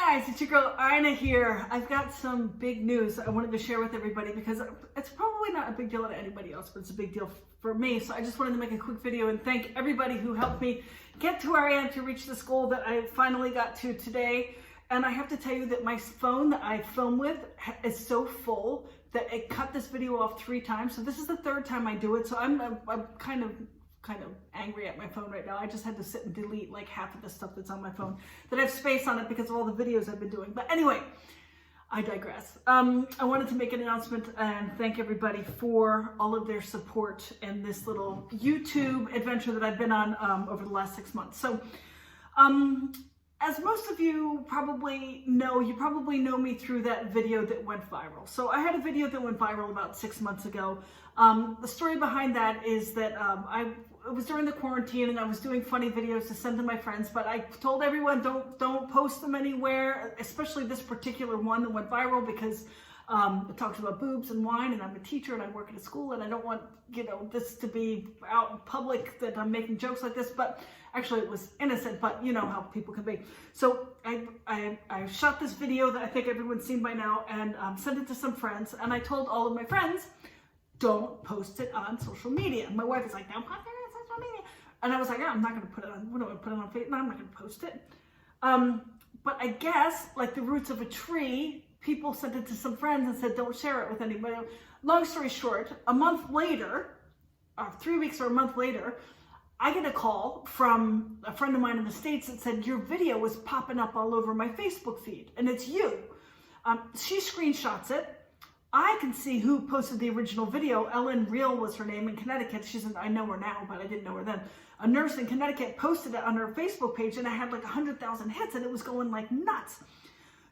guys, it's your girl Ina here. I've got some big news I wanted to share with everybody because it's probably not a big deal to anybody else, but it's a big deal for me. So I just wanted to make a quick video and thank everybody who helped me get to where I am to reach this goal that I finally got to today. And I have to tell you that my phone that I film with is so full that it cut this video off 3 times. So this is the 3rd time I do it. So I'm kind of angry at my phone right now. I just had to sit and delete like half of the stuff that's on my phone that I have space on it because of all the videos I've been doing. But anyway, I digress. I wanted to make an announcement and thank everybody for all of their support in this little YouTube adventure that I've been on over the last 6 months. So as most of you probably know me through that video that went viral. So I had a video that went viral about 6 months ago. The story behind that is that it was during the quarantine and I was doing funny videos to send to my friends, but I told everyone don't post them anywhere, especially this particular one that went viral because it talks about boobs and wine, and I'm a teacher and I work at a school and I don't want this to be out in public that I'm making jokes like this. But actually it was innocent, but you know how people can be. So I shot this video that I think everyone's seen by now and sent it to some friends, and I told all of my friends, don't post it on social media. And my wife is like, don't post it on social media. And I was like, yeah, I'm not going to put it on, what do I put it on Facebook? No, I'm not going to post it. But I guess, like the roots of a tree, people sent it to some friends and said, don't share it with anybody. Long story short, a month later, 3 weeks or a month later, I get a call from a friend of mine in the States that said, your video was popping up all over my Facebook feed, and it's you. She screenshots it. I can see who posted the original video. Ellen Real was her name in Connecticut. I know her now, but I didn't know her then. A nurse in Connecticut posted it on her Facebook page, and it had like 100,000 hits, and it was going like nuts.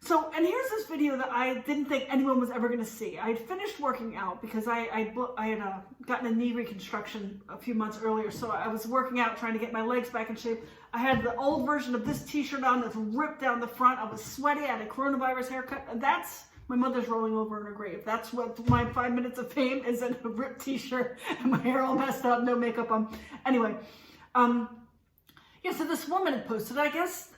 So, and here's this video that I didn't think anyone was ever going to see. I had finished working out because I had gotten a knee reconstruction a few months earlier. So I was working out, trying to get my legs back in shape. I had the old version of this t-shirt on that's ripped down the front. I was sweaty. I had a coronavirus haircut. And that's my mother's rolling over in her grave. That's what my 5 minutes of fame is, in a ripped t-shirt and my hair all messed up, no makeup on. Anyway, yeah, so this woman had posted, I guess,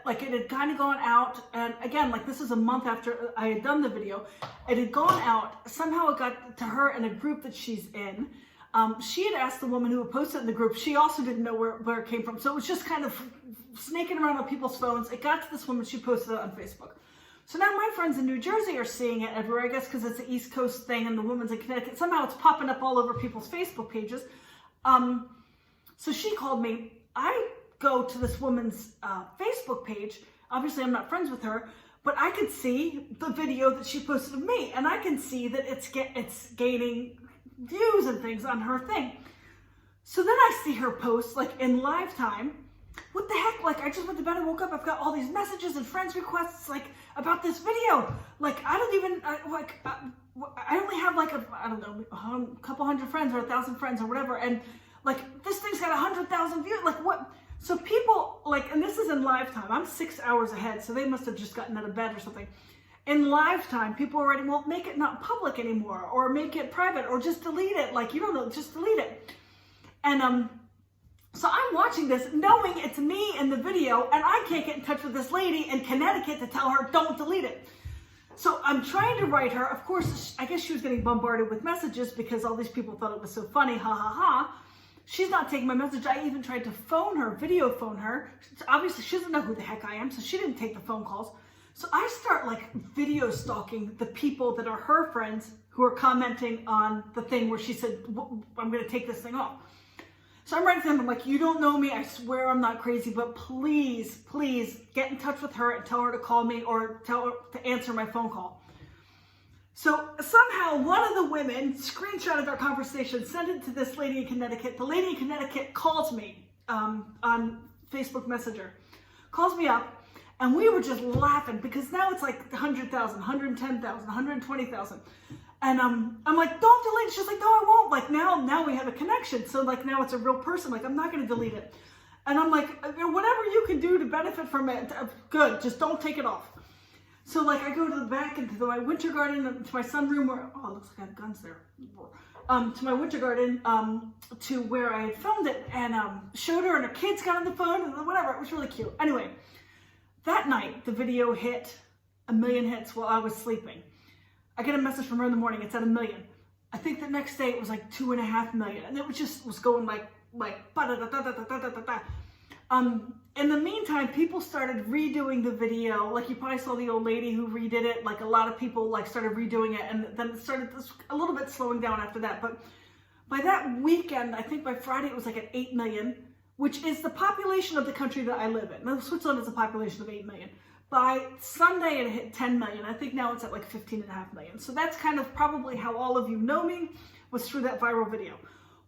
like it had kind of gone out, and again, like this is a month after I had done the video, it had gone out, somehow it got to her in a group that she's in. She had asked the woman who had posted in the group, she also didn't know where it came from, so it was just kind of snaking around on people's phones. It got to this woman, she posted it on Facebook. So now my friends in New Jersey are seeing it everywhere, I guess because it's an East Coast thing and the woman's in Connecticut. Somehow it's popping up all over people's Facebook pages. So she called me. I go to this woman's Facebook page. Obviously, I'm not friends with her, but I could see the video that she posted of me, and I can see that it's gaining views and things on her thing. So then I see her post, like in live time. What the heck? Like, I just went to bed and woke up. I've got all these messages and friends requests, like, about this video. Like, I don't even, I only have like I don't know, a couple hundred friends or 1,000 friends or whatever. And like, this thing's got 100,000 views. Like, what? So people, like, and this is in live time. I'm 6 hours ahead, so they must have just gotten out of bed or something. In live time, people are writing, well, make it not public anymore, or make it private, or just delete it. Like, you don't know, just delete it. And, so I'm watching this knowing it's me in the video, and I can't get in touch with this lady in Connecticut to tell her, don't delete it. So I'm trying to write her. Of course, I guess she was getting bombarded with messages because all these people thought it was so funny, ha ha ha. She's not taking my message. I even tried to phone her, video phone her. Obviously, she doesn't know who the heck I am, so she didn't take the phone calls. So I start like video stalking the people that are her friends who are commenting on the thing where she said, I'm going to take this thing off. So I'm writing to them, I'm like, you don't know me, I swear I'm not crazy, but please, please get in touch with her and tell her to call me or tell her to answer my phone call. So somehow one of the women screenshotted our conversation, sent it to this lady in Connecticut. The lady in Connecticut calls me on Facebook Messenger, calls me up, and we were just laughing because now it's like 100,000, 110,000, 120,000. And I'm like, don't delete it. She's like, no, I won't. Like now we have a connection. So like now it's a real person. Like I'm not going to delete it. And I'm like, whatever you can do to benefit from it, good. Just don't take it off. So like I go to the back into my winter garden, to my sunroom where, oh, it looks like I have guns there. To my winter garden, to where I had filmed it, and showed her, and her kids got on the phone and whatever. It was really cute. Anyway, That night, the video hit 1 million hits while I was sleeping. I get a message from her in the morning, it's at 1 million. I think the next day it was like 2.5 million, and it was going like ba-da-da-da-da-da-da-da-da. In the meantime, people started redoing the video. Like you probably saw the old lady who redid it. Like a lot of people like started redoing it, and then it started a little bit slowing down after that. But by that weekend, I think by Friday it was like at 8 million, which is the population of the country that I live in. Now, Switzerland is a population of 8 million. By Sunday, it hit 10 million. I think now it's at like 15.5 million. So that's kind of probably how all of you know me, was through that viral video.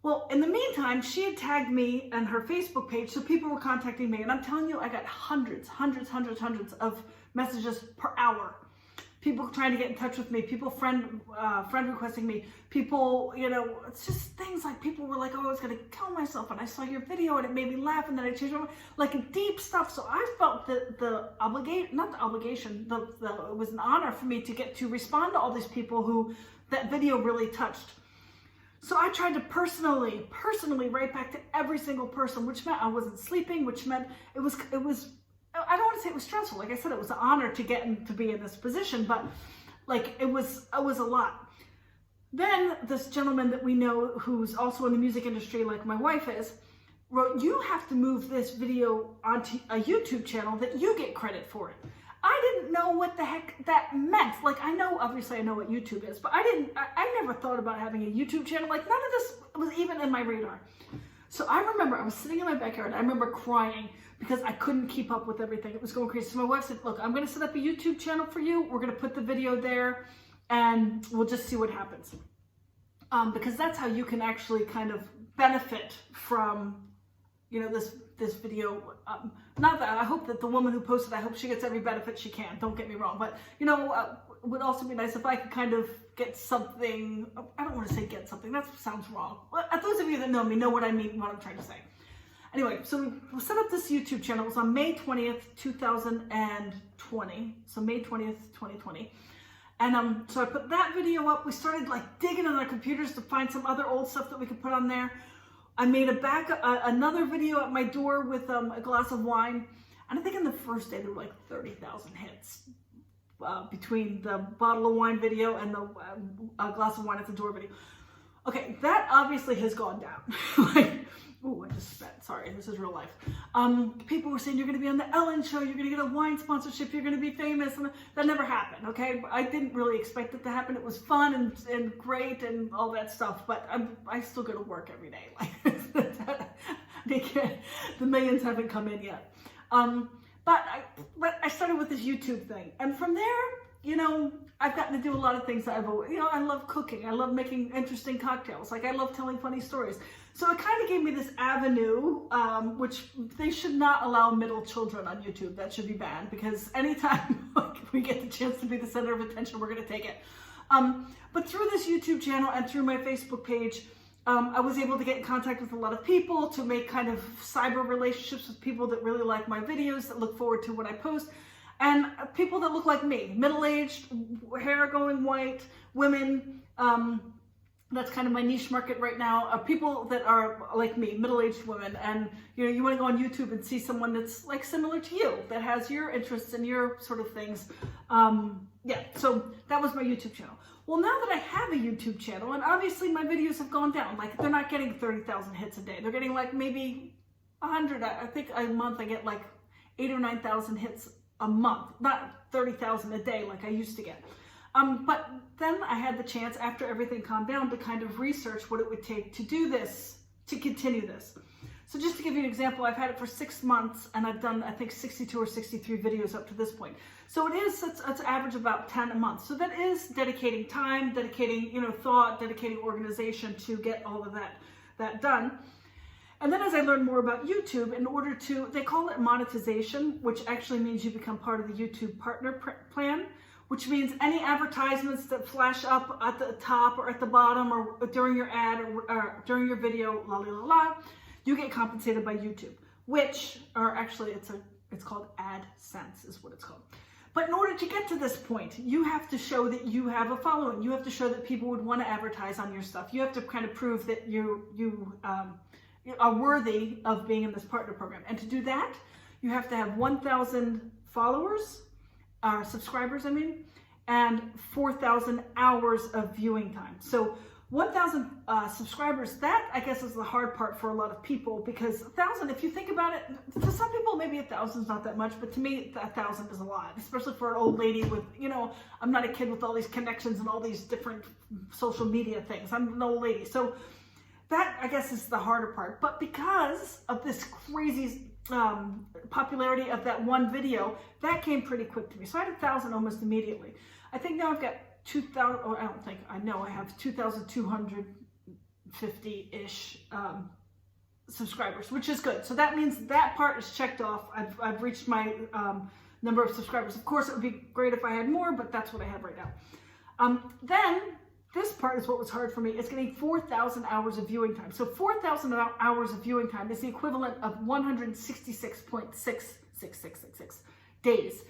Well, in the meantime, she had tagged me on her Facebook page, so people were contacting me. And I'm telling you, I got hundreds of messages per hour. People trying to get in touch with me, people friend requesting me, people, you know, it's just things like people were like, oh, I was going to kill myself and I saw your video and it made me laugh and then I changed my mind, like deep stuff. So I felt that it was an honor for me to get to respond to all these people who that video really touched. So I tried to personally write back to every single person, which meant I wasn't sleeping, which meant it was, I don't want to say it was stressful. Like I said, it was an honor to get to be in this position, but like it was a lot. Then this gentleman that we know who's also in the music industry, like my wife is, wrote, you have to move this video onto a YouTube channel that you get credit for it. I didn't know what the heck that meant. Like obviously I know what YouTube is, but I never thought about having a YouTube channel. Like none of this was even in my radar. So I remember I was sitting in my backyard. I remember crying because I couldn't keep up with everything. It was going crazy. So my wife said, look, I'm going to set up a YouTube channel for you. We're going to put the video there and we'll just see what happens. Because that's how you can actually kind of benefit from, you know, this video. Not that I hope that the woman who posted, I hope she gets every benefit she can. Don't get me wrong. But, you know, it would also be nice if I could kind of get something. I don't want to say get something. That sounds wrong. Well, those of you that know me know what I mean, what I'm trying to say. Anyway, so we set up this YouTube channel. It was on May 20th, 2020. So May 20th, 2020. And so I put that video up. We started like digging on our computers to find some other old stuff that we could put on there. I made another video at my door with a glass of wine. And I think in the first day there were like 30,000 hits between the bottle of wine video and the glass of wine at the door video. Okay, that obviously has gone down. Like, ooh, I just spent, sorry, this is real life. People were saying, you're gonna be on the Ellen show, you're gonna get a wine sponsorship, you're gonna be famous, and that never happened, okay? I didn't really expect it to happen. It was fun and great and all that stuff, but I still go to work every day. Like, the millions haven't come in yet. But I started with this YouTube thing, and from there, you know, I've gotten to do a lot of things that I love cooking. I love making interesting cocktails. Like I love telling funny stories. So it kind of gave me this avenue, which they should not allow middle children on YouTube. That should be banned, because anytime we get the chance to be the center of attention, we're going to take it. But through this YouTube channel and through my Facebook page, I was able to get in contact with a lot of people, to make kind of cyber relationships with people that really like my videos, that look forward to what I post. And people that look like me, middle-aged, hair going white, women, that's kind of my niche market right now, people that are like me, middle-aged women, and you know, you want to go on YouTube and see someone that's like similar to you, that has your interests and your sort of things. Yeah, so that was my YouTube channel. Well, now that I have a YouTube channel, and obviously my videos have gone down, like they're not getting 30,000 hits a day, they're getting like maybe 100, I think a month I get like 8,000 or 9,000 hits a month, not 30,000 a day like I used to get. But then I had the chance, after everything calmed down, to kind of research what it would take to do this, to continue this. So just to give you an example, I've had it for 6 months and I've done, I think, 62 or 63 videos up to this point. So it's average about 10 a month. So that is dedicating time, dedicating, you know, thought, dedicating organization to get all of that done. And then as I learned more about YouTube, in order to, they call it monetization, which actually means you become part of the YouTube partner plan, which means any advertisements that flash up at the top or at the bottom or during your ad or during your video, you get compensated by YouTube, which are actually, it's called AdSense is what it's called. But in order to get to this point, you have to show that you have a following. You have to show that people would want to advertise on your stuff. You have to kind of prove that you are worthy of being in this partner program. And to do that, you have to have 1,000 followers, subscribers, I mean, and 4,000 hours of viewing time. So 1,000 subscribers, that I guess is the hard part for a lot of people, because 1,000, if you think about it, to some people maybe 1,000 is not that much, but to me 1,000 is a lot, especially for an old lady with, you know, I'm not a kid with all these connections and all these different social media things. I'm an old lady. So that I guess is the harder part. But because of this crazy popularity of that one video, that came pretty quick to me. So I had 1,000 almost immediately. I think now I've got 2,000, or I know I have 2,250-ish subscribers, which is good. So that means that part is checked off. I've reached my number of subscribers. Of course, it would be great if I had more, but that's what I have right now. Then this part is what was hard for me. It's getting 4,000 hours of viewing time. So 4,000 hours of viewing time is the equivalent of 166.6666 days.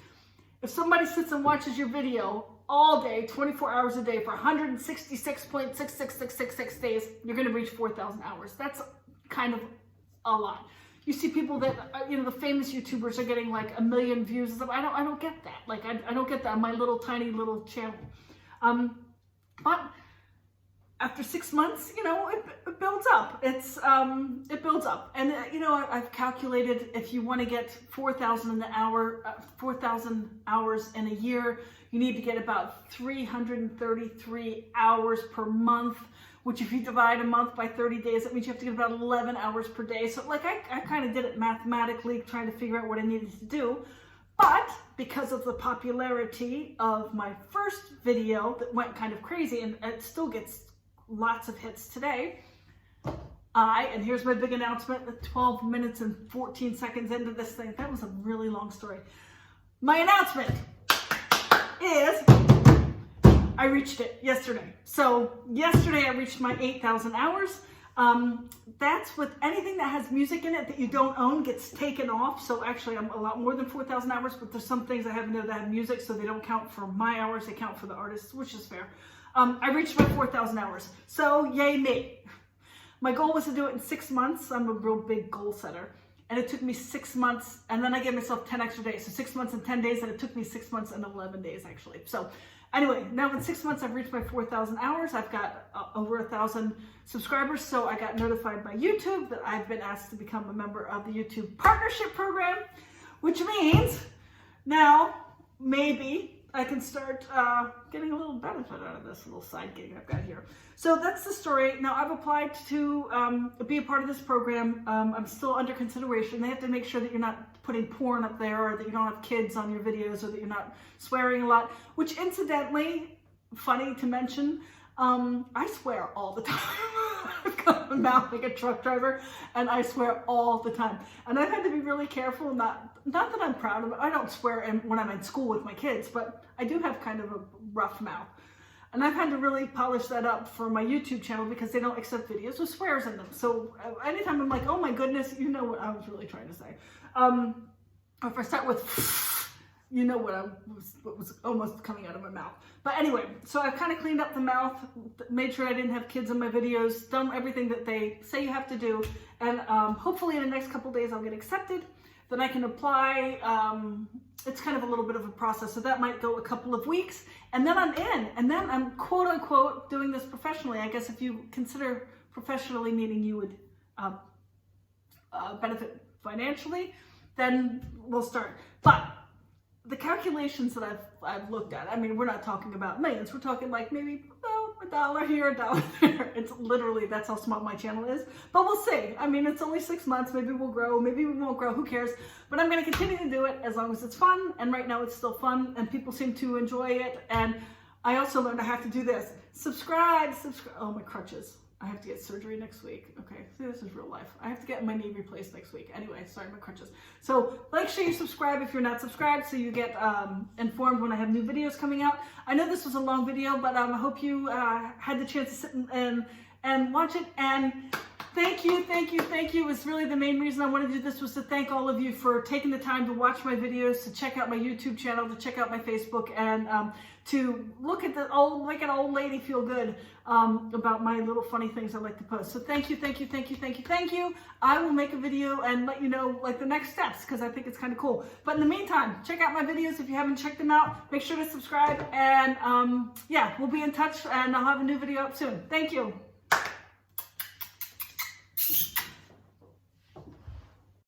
If somebody sits and watches your video all day, 24 hours a day for 166.66666 days, you're going to reach 4,000 hours. That's kind of a lot. You see people that, you know, the famous YouTubers are getting like 1 million views. I don't get that. Like, I don't get that on my little tiny little channel. But after 6 months, you know, it builds up. It builds up. And, you know, I've calculated if you want to get 4,000 hours in a year, you need to get about 333 hours per month, which if you divide a month by 30 days, that means you have to get about 11 hours per day. So like I kind of did it mathematically, trying to figure out what I needed to do. But because of the popularity of my first video that went kind of crazy, and it still gets lots of hits today, and here's my big announcement, 12 minutes and 14 seconds into this thing. That was a really long story. My announcement is I reached it yesterday. So yesterday I reached my 8,000 hours. That's with anything that has music in it that you don't own gets taken off. So actually I'm a lot more than 4,000 hours, but there's some things I have in there that have music, so they don't count for my hours, they count for the artists, which is fair. I reached my 4,000 hours. So yay me. My goal was to do it in 6 months. I'm a real big goal setter. And it took me 6 months, and then I gave myself 10 extra days. So 6 months and 10 days, and it took me 6 months and 11 days actually. So anyway, now in 6 months, I've reached my 4,000 hours. I've got over 1,000 subscribers. So I got notified by YouTube that I've been asked to become a member of the YouTube partnership program, which means now maybe I can start getting a little benefit out of this little side gig I've got here. So that's the story. Now I've applied to be a part of this program. I'm still under consideration. They have to make sure that you're not putting porn up there, or that you don't have kids on your videos, or that you're not swearing a lot, which incidentally, funny to mention, I swear all the time. I've got a mouth like a truck driver, and I swear all the time. And I've had to be really careful, not that I'm proud of it. I don't swear when I'm in school with my kids, but I do have kind of a rough mouth. And I've had to really polish that up for my YouTube channel because they don't accept videos with swears in them. So anytime I'm like, oh my goodness, you know what I was really trying to say. Or if I start with, you know what was almost coming out of my mouth. But anyway, so I've kind of cleaned up the mouth, made sure I didn't have kids in my videos, done everything that they say you have to do. And hopefully in the next couple days I'll get accepted. Then I can apply. It's kind of a little bit of a process, so that might go a couple of weeks, and then I'm in, and then I'm quote unquote doing this professionally. I guess if you consider professionally meaning you would benefit financially, then we'll start. But the calculations that I've looked at, I mean, we're not talking about millions. We're talking like maybe $1 here, $1 there. It's literally, that's how small my channel is. But we'll see. I mean, it's only 6 months. Maybe we'll grow. Maybe we won't grow. Who cares? But I'm going to continue to do it as long as it's fun. And right now it's still fun, and people seem to enjoy it. And I also learned I have to do this. Subscribe. Oh, my crutches. I have to get surgery next week. Okay, see, this is real life. I have to get my knee replaced next week. Anyway, sorry, my crutches. So like, share, subscribe if you're not subscribed, so you get informed when I have new videos coming out. I know this was a long video, but I hope you had the chance to sit and watch it. And thank you. It was really the main reason I wanted to do this was to thank all of you for taking the time to watch my videos, to check out my YouTube channel, to check out my Facebook, and to look at make an old lady feel good about my little funny things I like to post. So thank you. I will make a video and let you know like the next steps because I think it's kind of cool. But in the meantime, check out my videos if you haven't checked them out. Make sure to subscribe, and yeah, we'll be in touch, and I'll have a new video up soon. Thank you.